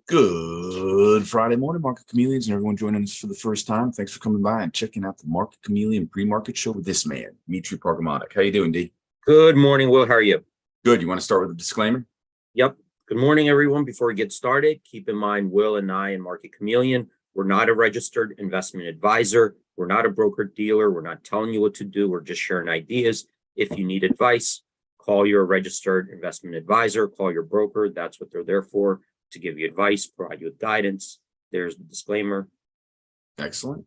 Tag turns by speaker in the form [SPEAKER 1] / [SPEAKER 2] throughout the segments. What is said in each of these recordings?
[SPEAKER 1] Good Friday morning, Market Chameleons, and everyone joining us for the first time. Thanks for coming by and checking out the Market Chameleon pre-market show with this man, Mitri Pargamatic. How you doing, D?
[SPEAKER 2] Good morning, Will. How are you?
[SPEAKER 1] Good. You want to start with a disclaimer?
[SPEAKER 2] Yep. Good morning, everyone. Before we get started, keep in mind, Will and I and Market Chameleon, we're not a registered investment advisor. We're not a broker dealer. We're not telling you what to do. We're just sharing ideas. If you need advice, call your registered investment advisor, call your broker. That's what they're there for, to give you advice, provide you with guidance. There's the disclaimer.
[SPEAKER 1] Excellent.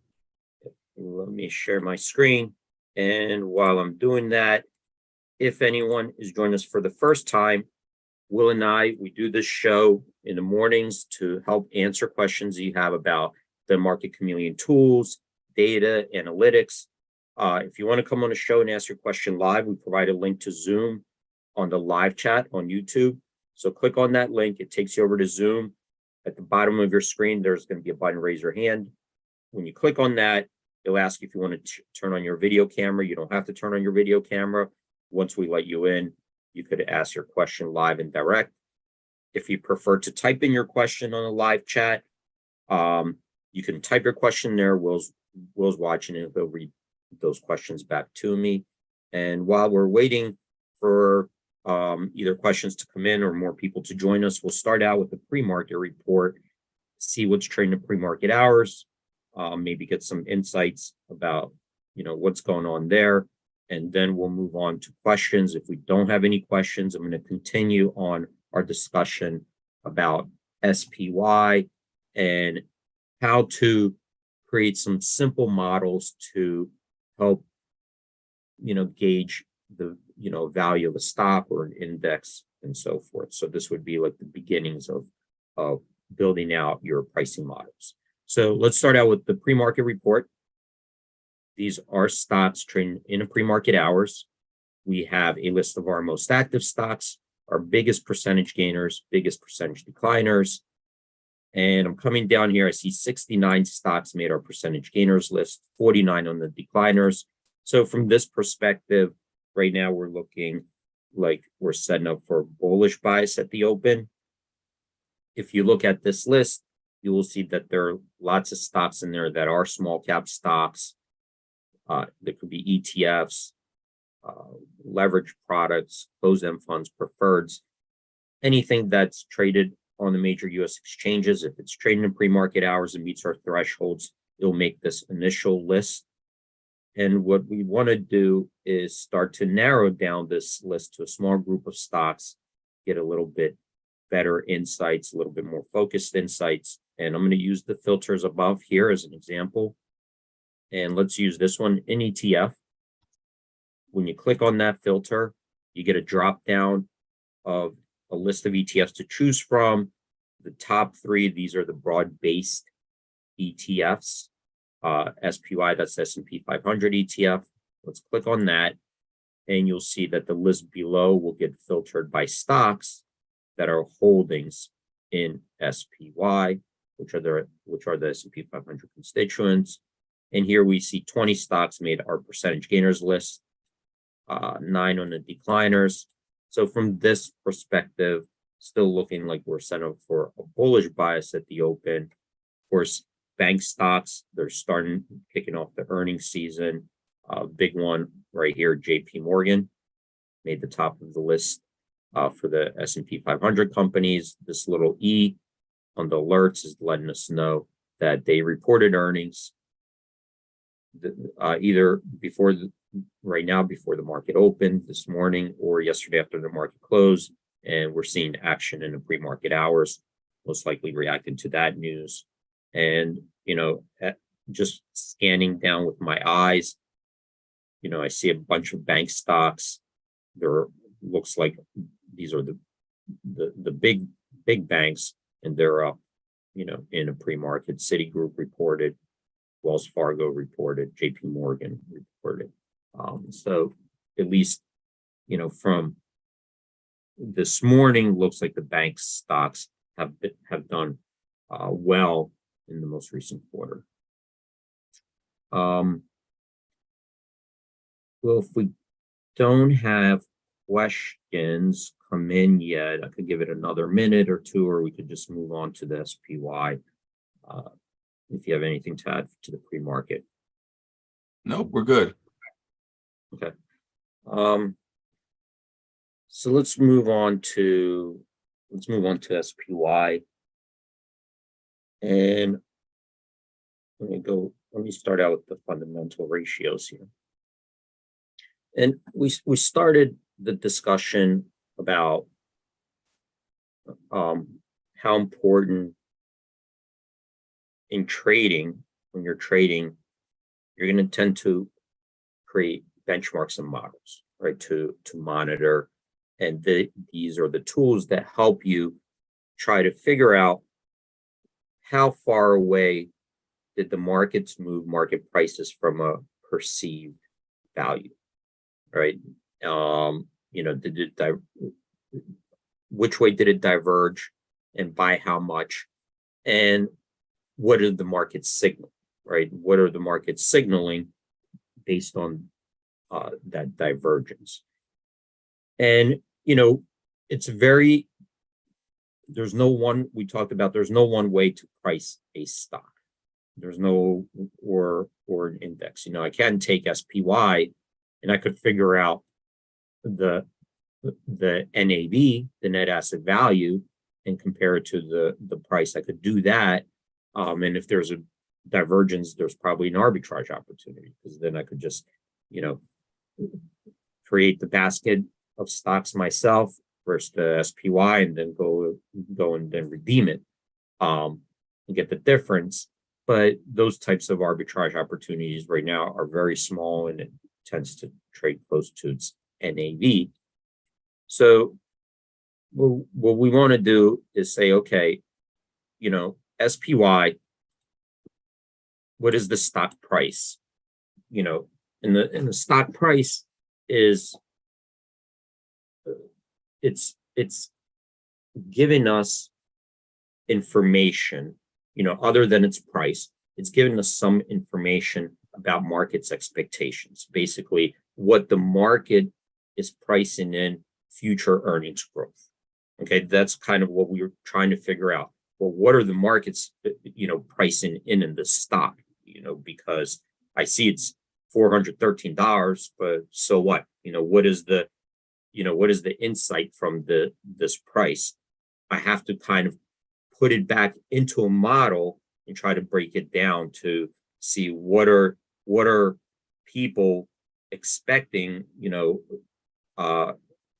[SPEAKER 2] Let me share my screen. And while I'm doing that, if anyone is joining us for the first time, Will and I, we do this show in the mornings to help answer questions you have about the Market Chameleon tools, data, analytics. If you want to come on the show and ask your question live, we provide a link to Zoom on the live chat on YouTube. So click on that link. It takes you over to Zoom. At the bottom of your screen, there's going to be a button, raise your hand. When you click on that, it'll ask you if you want to turn on your video camera. You don't have to turn on your video camera. Once we let you in, you could ask your question live and direct. If you prefer to type in your question on a live chat, you can type your question there. Will's watching it. He'll read those questions back to me. And while we're waiting for either questions to come in or more people to join us, we'll start out with the pre-market report, see what's trading at pre-market hours, maybe get some insights about what's going on there, and then we'll move on to questions. If we don't have any questions, I'm going to continue on our discussion about SPY and how to create some simple models to help gauge the value of a stock or an index and so forth. So this would be like the beginnings of building out your pricing models. So let's start out with the pre-market report. These are stocks trading in a pre-market hours. We have a list of our most active stocks, our biggest percentage gainers, biggest percentage decliners. And I'm coming down here. I see 69 stocks made our percentage gainers list, 49 on the decliners. So from this perspective, right now we're looking like we're setting up for a bullish bias at the open. If you look at this list, you will see that there are lots of stocks in there that are small cap stocks. There could be ETFs, leverage products, closed-end funds, preferreds, anything that's traded on the major U.S. exchanges. If it's trading in pre-market hours and meets our thresholds, it'll make this initial list. And what we want to do is start to narrow down this list to a small group of stocks, get a little bit better insights, a little bit more focused insights. And I'm going to use the filters above here as an example. And let's use this one in ETF. When you click on that filter, you get a drop down of a list of ETFs to choose from. The top three, these are the broad-based ETFs. SPY, that's the S&P 500 ETF. Let's click on that, and you'll see that the list below will get filtered by stocks that are holdings in SPY, which are the S&P 500 constituents. And here we see 20 stocks made our percentage gainers list, 9 on the decliners. So from this perspective, still looking like we're set up for a bullish bias at the open. Of course, bank stocks, they're kicking off the earnings season. Big one right here, JP Morgan made the top of the list for the S&P 500 companies. This little E on the alerts is letting us know that they reported earnings either right now before the market opened this morning or yesterday after the market closed. And we're seeing action in the pre-market hours, most likely reacting to that news. And, just scanning down with my eyes, I see a bunch of bank stocks. There looks like these are the big banks, and they're up, in a pre-market. Citigroup reported, Wells Fargo reported, JP Morgan reported. So at least, from this morning, looks like the bank stocks have done well in the most recent quarter. Well, if we don't have questions, questions come in yet. I could give it another minute or two, or we could just move on to the SPY. If you have anything to add to the pre-market.
[SPEAKER 1] Nope, we're good.
[SPEAKER 2] Okay. So let's move on to SPY. And let me start out with the fundamental ratios here. And we started the discussion about how important in trading, when you're trading, you're going to tend to create benchmarks and models, right, to monitor. And these are the tools that help you try to figure out how far away did the markets move market prices from a perceived value, right? Which way did it diverge, and by how much, and what did the market signal, right? What are the markets signaling based on that divergence? And it's there's no one, we talked about, there's no one way to price a stock. There's no, or an index. I can take SPY and I could figure out the NAV, the net asset value, and compare it to the price. I could do that. And if there's a divergence, there's probably an arbitrage opportunity, because then I could just, create the basket of stocks myself versus the SPY, and then go and then redeem it, and get the difference. But those types of arbitrage opportunities right now are very small, and it tends to trade close to its NAV. So what we want to do is say, okay, SPY, what is the stock price? And the stock price is, it's giving us information, other than its price. It's giving us some information about market's expectations, basically what the market is pricing in future earnings growth. Okay, that's kind of what we were trying to figure out. Well, what are the markets, pricing in the stock? Because I see it's $413, but so what? What is the insight from this price? I have to kind of put it back into a model and try to break it down to see what are people expecting,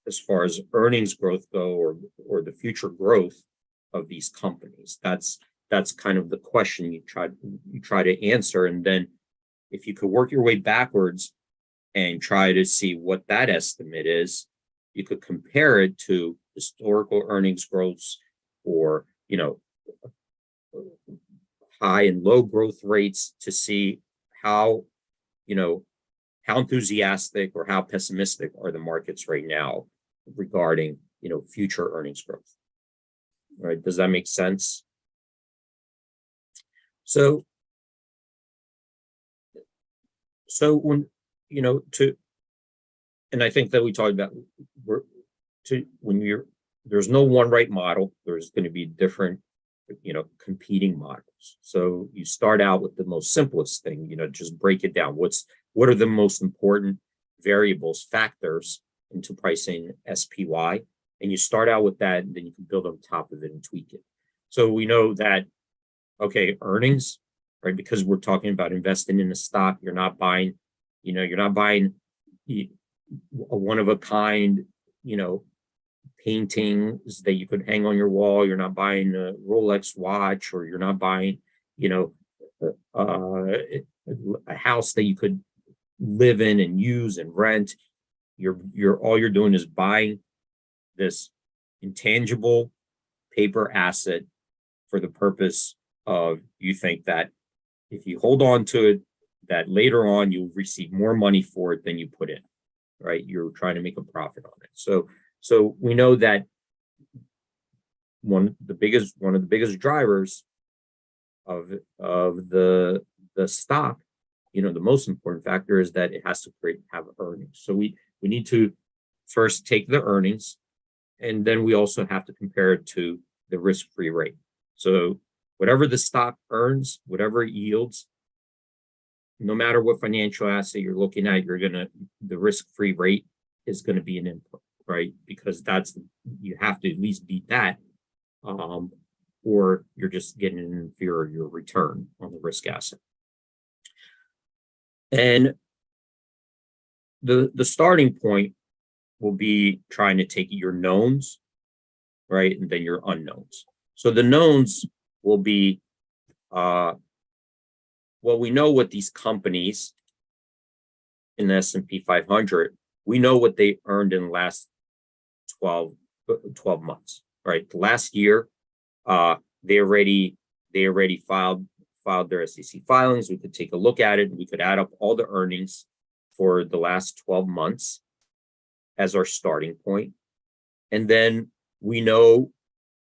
[SPEAKER 2] as far as earnings growth go, or the future growth of these companies. That's kind of the question you try to answer. And then if you could work your way backwards and try to see what that estimate is, you could compare it to historical earnings growths, or high and low growth rates, to see how enthusiastic or how pessimistic are the markets right now regarding future earnings growth. All right, does that make sense? So when and I think that we talked about, there's no one right model. There's going to be different, competing models. So you start out with the most simplest thing, just break it down. What are the most important variables, factors into pricing SPY? And you start out with that, and then you can build on top of it and tweak it. So we know that, okay, earnings, right? Because we're talking about investing in a stock. You're not buying a one-of-a-kind, paintings that you could hang on your wall. You're not buying a Rolex watch, or you're not buying, a house that you could live in and use and rent. All you're doing is buying this intangible paper asset for the purpose of, you think that if you hold on to it, that later on you'll receive more money for it than you put in, right? You're trying to make a profit on it. So we know that one of the biggest drivers of the stock, the most important factor is that it has to have earnings. So we need to first take the earnings, and then we also have to compare it to the risk-free rate. So whatever the stock earns, whatever it yields, no matter what financial asset you're looking at, the risk-free rate is going to be an input, right? Because you have to at least beat that, or you're just getting an inferior return on the risk asset. And the starting point will be trying to take your knowns, right, and then your unknowns. So the knowns will be, well, we know what these companies in the S&P 500, we know what they earned in the last 12 months, right? Last year, they already filed their SEC filings. We could take a look at it. We could add up all the earnings for the last 12 months as our starting point. And then we know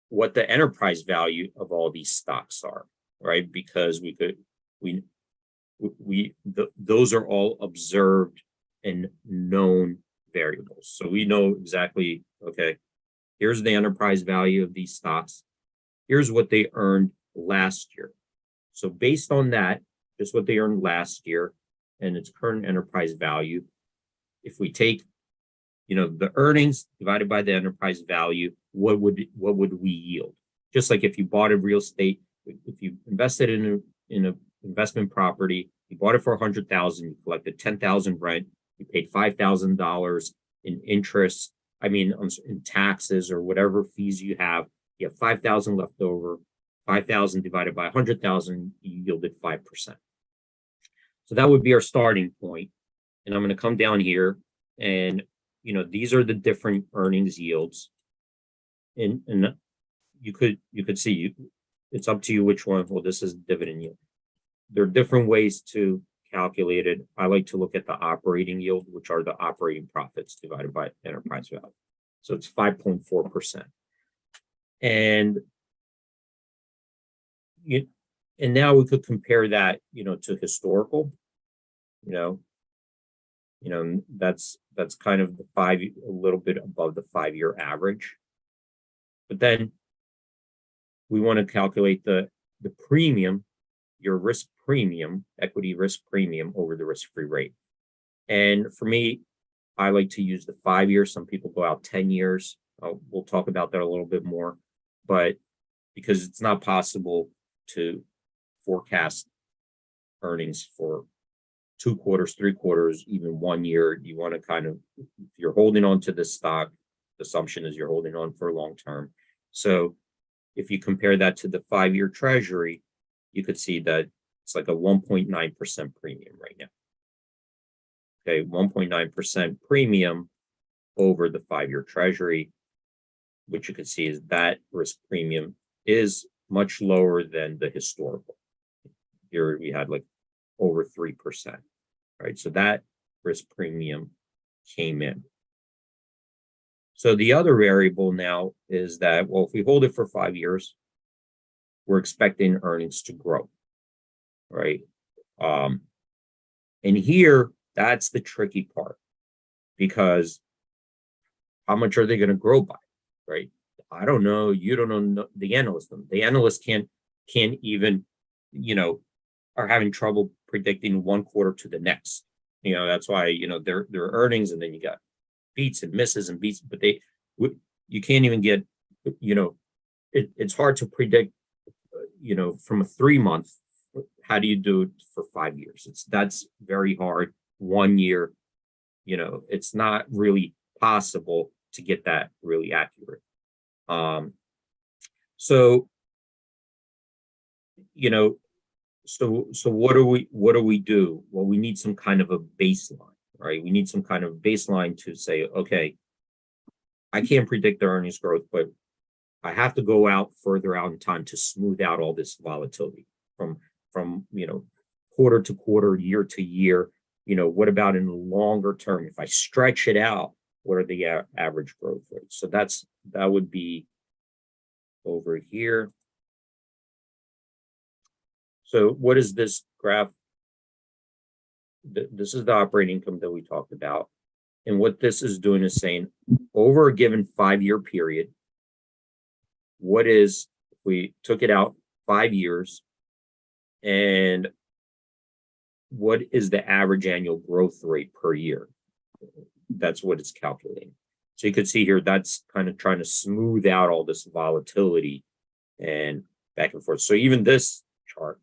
[SPEAKER 2] what the enterprise value of all these stocks are, right? Because those are all observed and known variables. So we know exactly, okay, here's the enterprise value of these stocks. Here's what they earned last year. So based on that, just what they earned last year and its current enterprise value, if we take, the earnings divided by the enterprise value, what would we yield? Just like if you bought a real estate, if you invested in a investment property, you bought it for $100,000, you collected $10,000 rent, you paid $5,000 in interest, in taxes or whatever fees you have $5,000 left over. 5,000 divided by 100,000, you yielded 5%. So that would be our starting point. And I'm going to come down here, and these are the different earnings yields. And you could see, it's up to you which one. Well, this is dividend yield. There are different ways to calculate it. I like to look at the operating yield, which are the operating profits divided by enterprise value. So it's 5.4%. And now we could compare that, to historical. That's kind of a little bit above the 5-year average. But then we want to calculate the premium, your risk premium, equity risk premium over the risk-free rate. And for me, I like to use the 5-year. Some people go out 10 years. We'll talk about that a little bit more, but because it's not possible to forecast earnings for 2 quarters, 3 quarters, even 1 year, you want to if you're holding on to this stock, the assumption is you're holding on for long term. So if you compare that to the 5-year treasury, you could see that it's like a 1.9% premium right now. Okay, 1.9% premium over the 5-year treasury, which you can see is that risk premium is much lower than the historical. Here we had like over 3%, right? So that risk premium came in. So the other variable now is that, well, if we hold it for 5 years, we're expecting earnings to grow, right? And here, that's the tricky part, because how much are they going to grow by, right? I don't know. You don't know the analyst. The analysts can't even, are having trouble predicting 1 quarter to the next. That's why, their earnings, and then you got beats and misses and beats, but you can't even get, it's hard to predict, from a 3-month, how do you do it for 5 years? That's very hard. 1 year, it's not really possible to get that really accurate. So what do we do? Well, we need some kind of a baseline, right? We need some kind of baseline to say, okay, I can't predict the earnings growth, but I have to go out further out in time to smooth out all this volatility from quarter to quarter, year to year. What about in the longer term? If I stretch it out, what are the average growth rates? So that would be over here. So what is this graph? This is the operating income that we talked about. And what this is doing is saying over a given 5-year period, what is, if we took it out 5 years, and what is the average annual growth rate per year? That's what it's calculating. So you could see here, that's kind of trying to smooth out all this volatility and back and forth. So even this chart,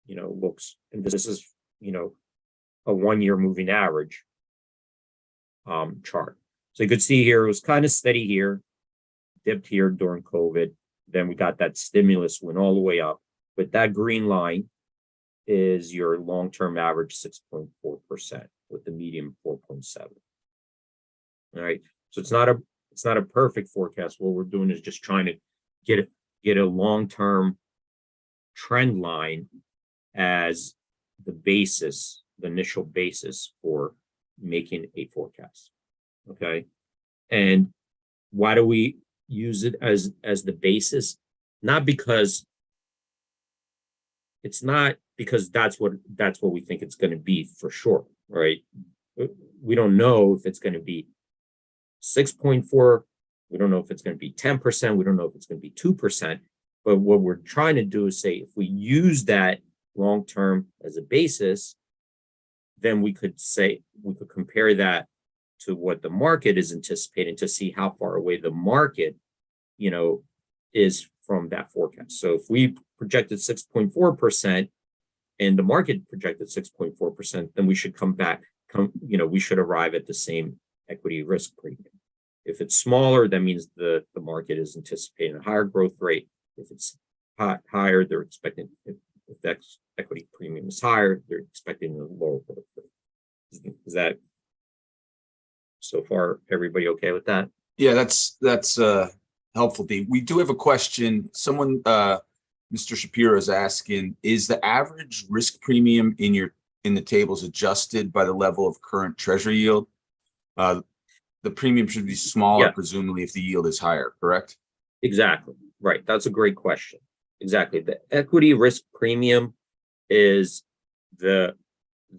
[SPEAKER 2] looks, and this is, a 1-year moving average chart. So you could see here, it was kind of steady here, dipped here during COVID. Then we got that stimulus, went all the way up. But that green line is your long-term average 6.4% with the median 4.7. All right. So it's not a perfect forecast. What we're doing is just trying to get a long-term trend line as the basis, the initial basis for making a forecast. Okay. And why do we use it as the basis? Not because that's what we think it's going to be for sure, right? We don't know if it's going to be 6.4. We don't know if it's going to be 10%. We don't know if it's going to be 2%. But what we're trying to do is say, if we use that long term as a basis, then we could compare that to what the market is anticipating to see how far away the market, is from that forecast. So if we projected 6.4% and the market projected 6.4%, then we should we should arrive at the same equity risk premium. If it's smaller, that means the market is anticipating a higher growth rate. If it's higher, they're expecting, if that equity premium is higher, they're expecting a lower growth rate. Is that so far everybody okay with that?
[SPEAKER 1] Yeah, that's helpful, Dave. We do have a question. Someone, Mr. Shapiro, is asking, is the average risk premium in the tables adjusted by the level of current treasury yield? The premium should be smaller,
[SPEAKER 2] Yeah.
[SPEAKER 1] Presumably, if the yield is higher, correct?
[SPEAKER 2] Exactly. Right. That's a great question. Exactly. The equity risk premium is the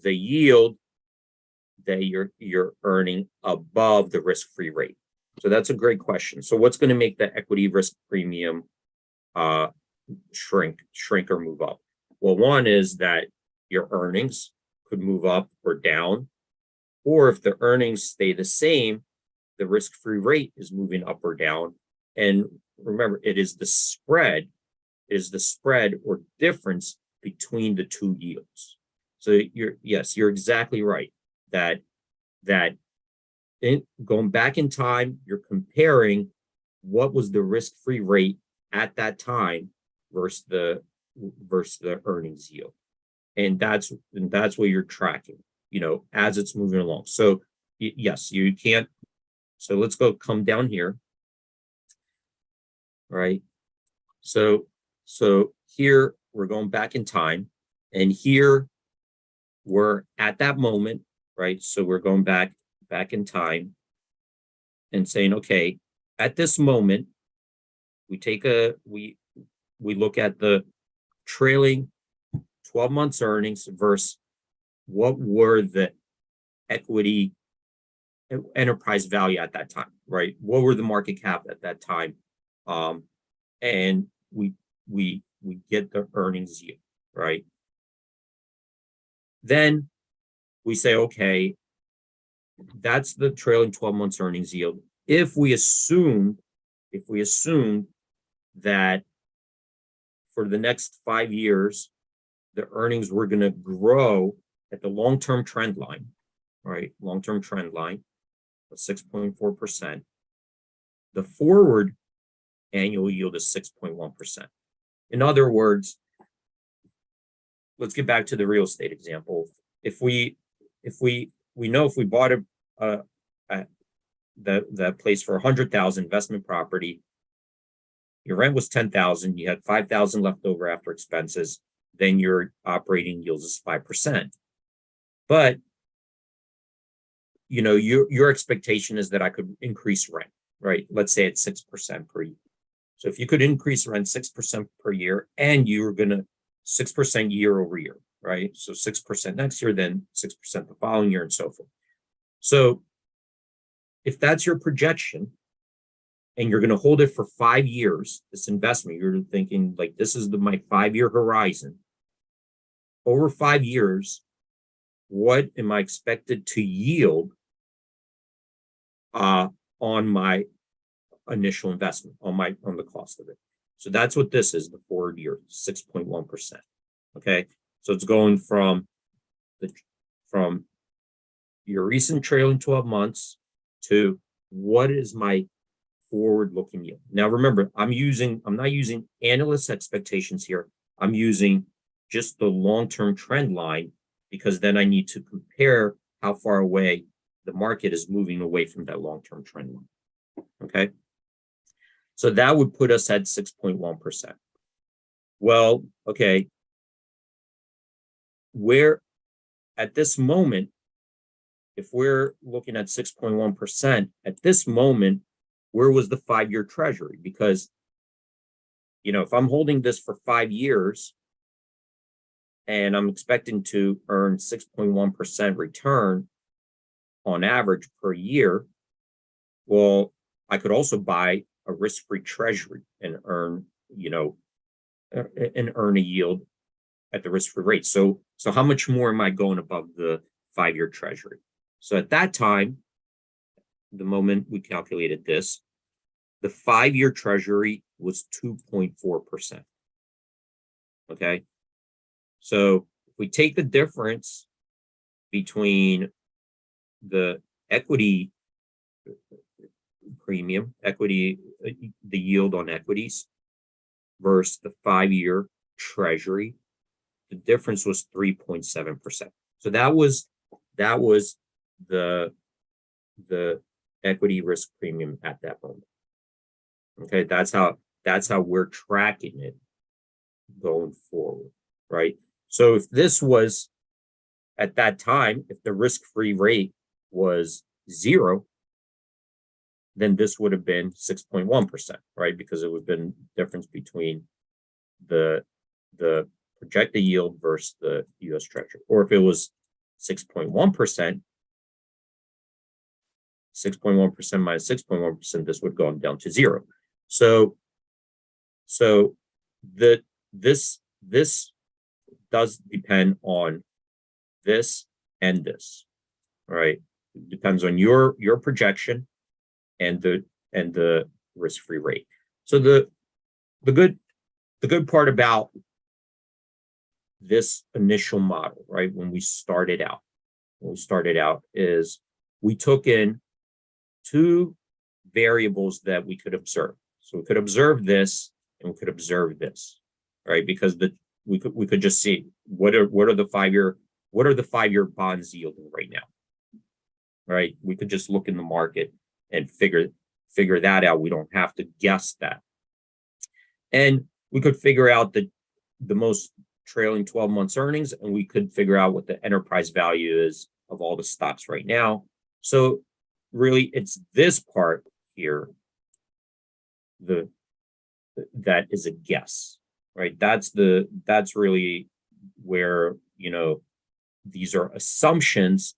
[SPEAKER 2] yield that you're earning above the risk-free rate. So that's a great question. So what's going to make the equity risk premium shrink or move up? Well, one is that your earnings could move up or down, or if the earnings stay the same, the risk-free rate is moving up or down. And remember, it is the spread or difference between the two yields. So you're exactly right that going back in time, you're comparing what was the risk-free rate at that time versus the earnings yield. And that's what you're tracking, as it's moving along. So yes, you can't. So let's come down here. Right. So here we're going back in time, and here we're at that moment, right? So we're going back in time and saying, okay, at this moment, we look at the trailing 12 months earnings versus what were the equity enterprise value at that time, right? What were the market cap at that time? And we get the earnings yield, right? Then we say, okay, that's the trailing 12 months earnings yield. If we assume that for the next 5 years, the earnings were going to grow at the long-term trend line, right? Long-term trend line of 6.4%. The forward annual yield is 6.1%. In other words, let's get back to the real estate example. If we know if we bought that place for 100,000 investment property, your rent was 10,000, you had 5,000 left over after expenses, then your operating yield is 5%. But your expectation is that I could increase rent, right? Let's say it's 6% per year. So if you could increase rent 6% per year, and you were going to 6% year over year, right? So 6% next year, then 6% the following year, and so forth. So if that's your projection and you're going to hold it for 5 years, this investment, you're thinking like, this is my 5-year horizon. Over 5 years, what am I expected to yield on my initial investment, on the cost of it? So that's what this is, the forward year, 6.1%. Okay, so it's going from your recent trailing 12 months to what is my forward-looking yield. Now remember, I'm not using analyst expectations here. I'm using just the long-term trend line, because then I need to compare how far away the market is moving away from that long-term trend line. Okay, so that would put us at 6.1%. Well, okay, where at this moment, if we're looking at 6.1%, at this moment, where was the 5-year treasury? Because, if I'm holding this for 5 years and I'm expecting to earn 6.1% return on average per year, well, I could also buy a risk-free treasury and earn, a yield at the risk-free rate. So how much more am I going above the 5-year treasury? So at that time, the moment we calculated this, the 5-year treasury was 2.4%. Okay, so if we take the difference between the equity premium, the yield on equities versus the 5-year treasury, the difference was 3.7%. So that was the equity risk premium at that moment. Okay, that's how we're tracking it going forward, right? So if this was at that time, if the risk-free rate was 0, then this would have been 6.1%, right? Because it would have been difference between the projected yield versus the U.S. Treasury. Or if it was 6.1%, 6.1% minus 6.1%, this would go down to 0. So this does depend on this and this, right? It depends on your projection and the risk-free rate. So the good part about this initial model, right, when we started out is we took in 2 variables that we could observe. So we could observe this and we could observe this, right? Because we could just see what are the 5-year bonds yielding right now, right? We could just look in the market and figure that out. We don't have to guess that. And we could figure out the most trailing 12 months earnings, and we could figure out what the enterprise value is of all the stocks right now. So really, it's this part here that is a guess, right? That's really where, these are assumptions,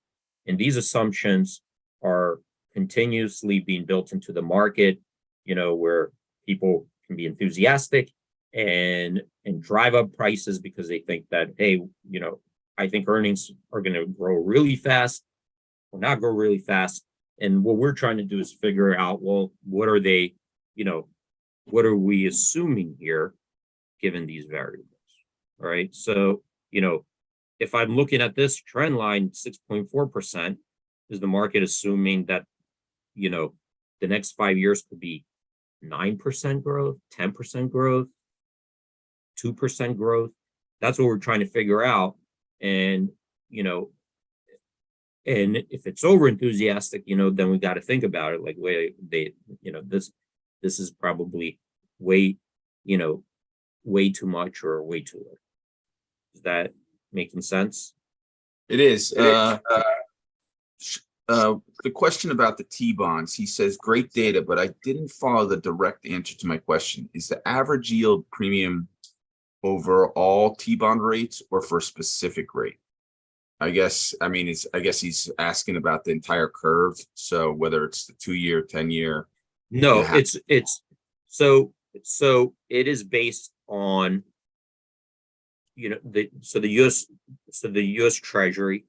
[SPEAKER 2] and these assumptions are continuously being built into the market, where people can be enthusiastic and drive up prices because they think that, hey, I think earnings are going to grow really fast or not grow really fast. And what we're trying to do is figure out, well, what are they, what are we assuming here given these variables? All right. So, if I'm looking at this trend line, 6.4%, is the market assuming that, the next 5 years could be 9% growth, 10% growth, 2% growth? That's what we're trying to figure out. And, and if it's over enthusiastic, then we got to think about it. Like, wait, this is probably way too much or way too low. Is that making sense?
[SPEAKER 1] It is. The question about the T-bonds, he says, great data, but I didn't follow the direct answer to my question. Is the average yield premium over all T-bond rates or for a specific rate? I guess, I mean, I guess he's asking about the entire curve. So whether it's the 2-year, 10-year,
[SPEAKER 2] No, so it is based on, the US Treasury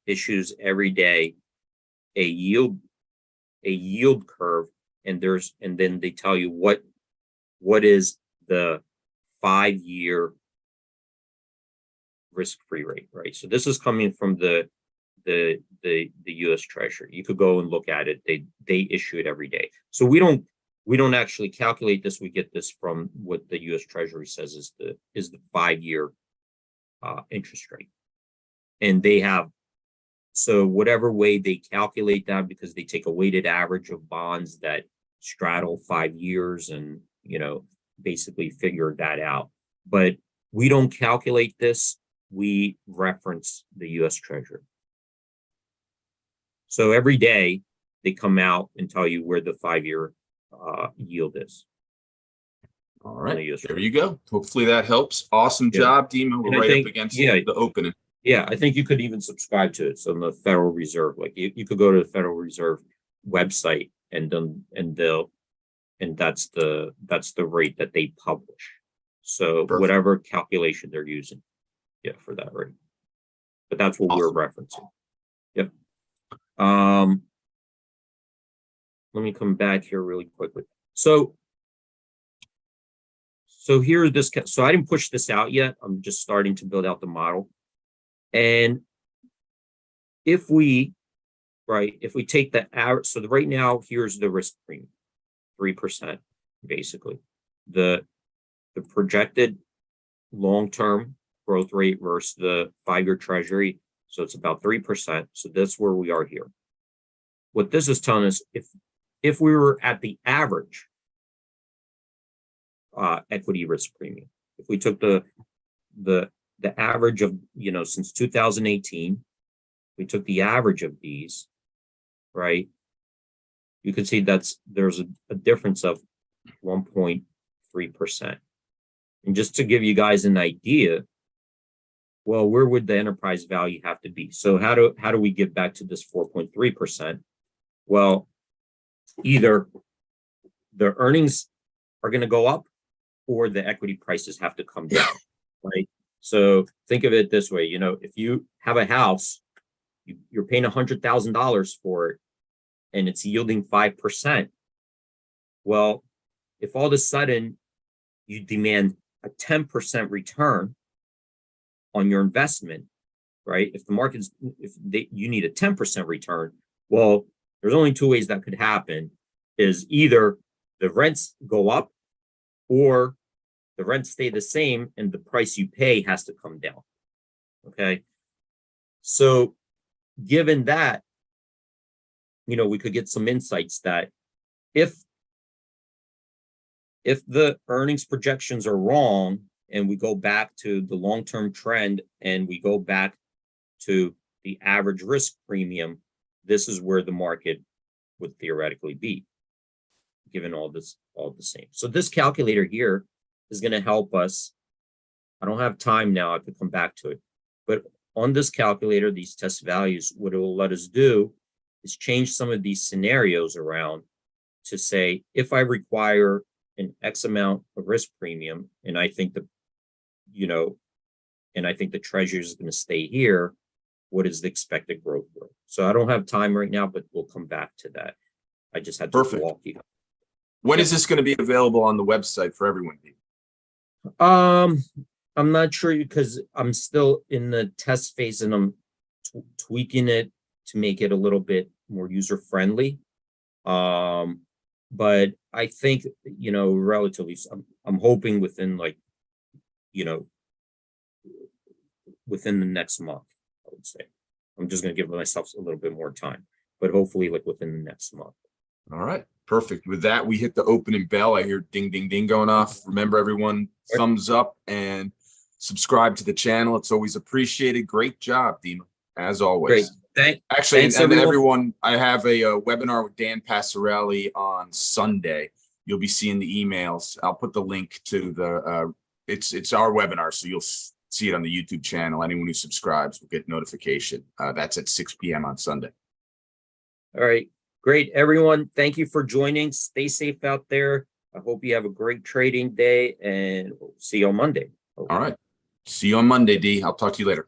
[SPEAKER 2] issues every day a yield curve, and then they tell you what is the 5-year risk-free rate, right? So this is coming from the US Treasury. You could go and look at it. They issue it every day. So we don't actually calculate this. We get this from what the US Treasury says is the 5-year interest rate. And they have, so whatever way they calculate that, because they take a weighted average of bonds that straddle 5 years and, basically figure that out. But we don't calculate this. We reference the US Treasury. So every day they come out and tell you where the 5-year yield is.
[SPEAKER 1] All right, there you go. Hopefully that helps. Awesome job, Dima. We're right up against the opening.
[SPEAKER 2] Yeah, I think you could even subscribe to it. So the Federal Reserve, like you could go to the Federal Reserve website and that's the rate that they publish. So
[SPEAKER 1] Perfect.
[SPEAKER 2] whatever calculation they're using, for that rate. But that's what we're referencing. Yep. Let me come back here really quickly. So here, so I didn't push this out yet. I'm just starting to build out the model. And if we take the average, so right now, here's the risk premium, 3%, basically. The projected long-term growth rate versus the 5-year Treasury. So it's about 3%. So that's where we are here. What this is telling us, if we were at the average equity risk premium, if we took the average of, since 2018, we took the average of these, right? You can see there's a difference of 1.3%. And just to give you guys an idea, well, where would the enterprise value have to be? So how do we get back to this 4.3%? Well, either the earnings are going to go up or the equity prices have to come down, right? So think of it this way, if you have a house, you're paying $100,000 for it and it's yielding 5%. Well, if all of a sudden you demand a 10% return on your investment, right? If the market's, you need a 10% return, well, there's only 2 ways that could happen: is either the rents go up or the rents stay the same and the price you pay has to come down. Okay. So given that, we could get some insights that if the earnings projections are wrong and we go back to the long-term trend and we go back to the average risk premium, this is where the market would theoretically be, given all the same. So this calculator here is going to help us. I don't have time now. I could come back to it. But on this calculator, these test values, what it will let us do is change some of these scenarios around to say, if I require an X amount of risk premium, and I think the Treasury is going to stay here, what is the expected growth rate? So I don't have time right now, but we'll come back to that. I just had to walk you.
[SPEAKER 1] When is this going to be available on the website for everyone?
[SPEAKER 2] I'm not sure because I'm still in the test phase and I'm tweaking it to make it a little bit more user friendly. But I think, relatively, I'm hoping within within the next month, I would say. I'm just going to give myself a little bit more time, but hopefully within the next month.
[SPEAKER 1] All right. Perfect. With that, we hit the opening bell. I hear ding, ding, ding going off. Remember, everyone, thumbs up and subscribe to the channel. It's always appreciated. Great job, Dima, as always.
[SPEAKER 2] Great.
[SPEAKER 1] Thanks, everyone. I have a webinar with Dan Passarelli on Sunday. You'll be seeing the emails. I'll put the link to the, it's our webinar, so you'll see it on the YouTube channel. Anyone who subscribes will get notification. That's at 6 p.m. on Sunday.
[SPEAKER 2] All right. Great, everyone. Thank you for joining. Stay safe out there. I hope you have a great trading day, and we'll see you on Monday.
[SPEAKER 1] All right. See you on Monday, D. I'll talk to you later.